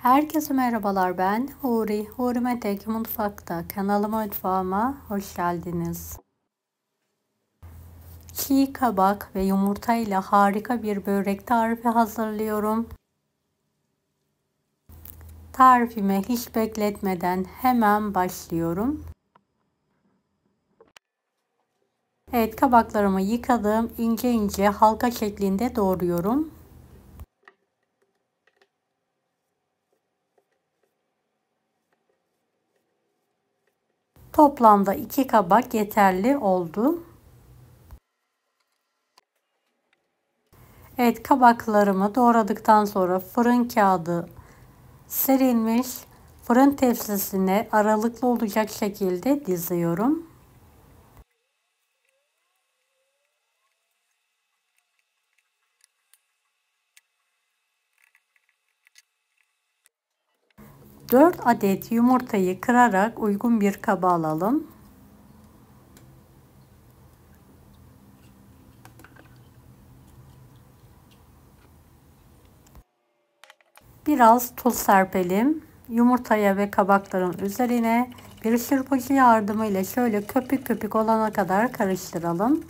Herkese merhabalar, ben Huri. Huri Metek Mutfak'ta kanalıma, mutfağıma hoş geldiniz. Çiğ kabak ve yumurta ile harika bir börek tarifi hazırlıyorum. Tarifime hiç bekletmeden hemen başlıyorum. Evet, kabaklarımı yıkadım. İnce ince halka şeklinde doğruyorum. Toplamda 2 kabak yeterli oldu. Evet, kabaklarımı doğradıktan sonra fırın kağıdı serilmiş fırın tepsisine aralıklı olacak şekilde diziyorum. Dört adet yumurtayı kırarak uygun bir kaba alalım. Biraz tuz serpelim. Yumurtaya ve kabakların üzerine bir çırpıcı yardımıyla şöyle köpük köpük olana kadar karıştıralım.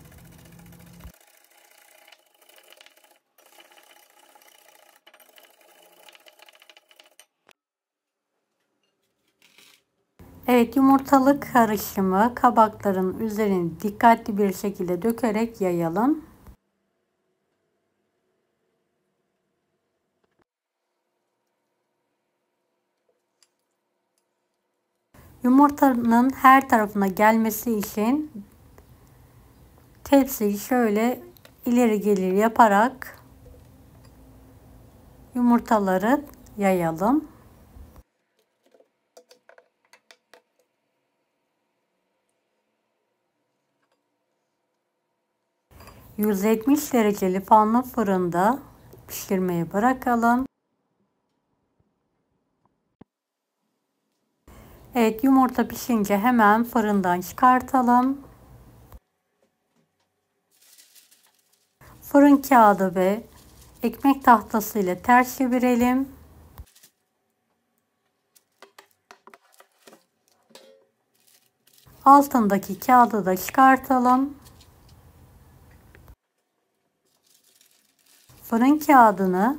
Evet, yumurtalık karışımı kabakların üzerine dikkatli bir şekilde dökerek yayalım. Yumurtanın her tarafına gelmesi için tepsiyi şöyle ileri geri yaparak yumurtaları yayalım. ...170 dereceli fanlı fırında pişirmeye bırakalım. Evet, yumurta pişince hemen fırından çıkartalım. Fırın kağıdı ve ekmek tahtası ile ters çevirelim. Altındaki kağıdı da çıkartalım. Fırın kağıdını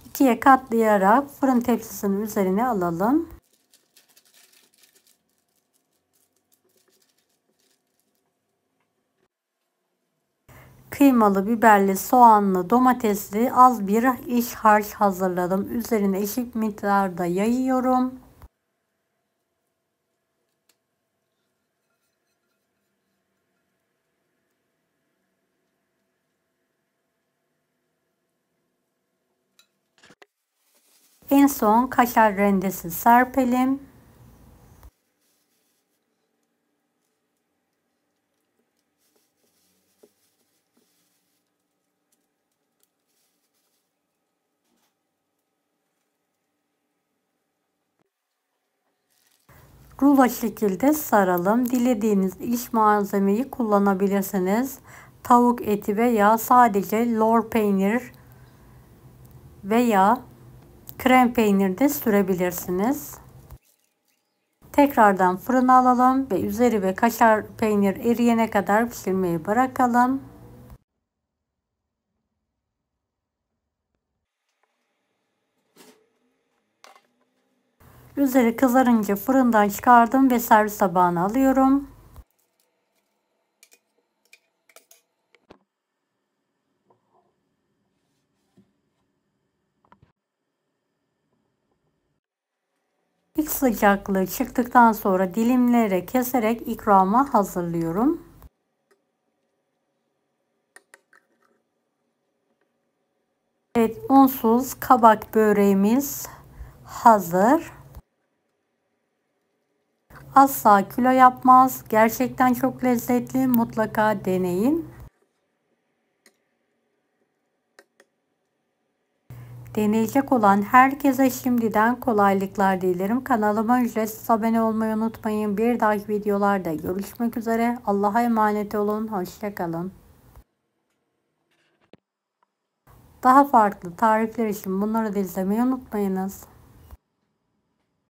ikiye katlayarak fırın tepsisinin üzerine alalım. Kıymalı, biberli, soğanlı, domatesli az bir iç harç hazırladım. Üzerine eşit miktarda yayıyorum. En son kaşar rendesi serpelim. Rulo şekilde saralım. Dilediğiniz iç malzemeyi kullanabilirsiniz. Tavuk eti veya sadece lor peynir veya krem peynir de sürebilirsiniz. Tekrardan fırına alalım ve üzeri ve kaşar peynir eriyene kadar pişirmeyi bırakalım. Üzeri kızarınca fırından çıkardım ve servis tabağına alıyorum. İlk sıcaklığı çıktıktan sonra dilimlere keserek ikrama hazırlıyorum. Evet, unsuz kabak böreğimiz hazır. Asla kilo yapmaz. Gerçekten çok lezzetli. Mutlaka deneyin. Deneyecek olan herkese şimdiden kolaylıklar dilerim. Kanalıma ücretsiz abone olmayı unutmayın. Bir dahaki videolarda görüşmek üzere. Allah'a emanet olun. Hoşça kalın. Daha farklı tarifler için bunları da izlemeyi unutmayınız.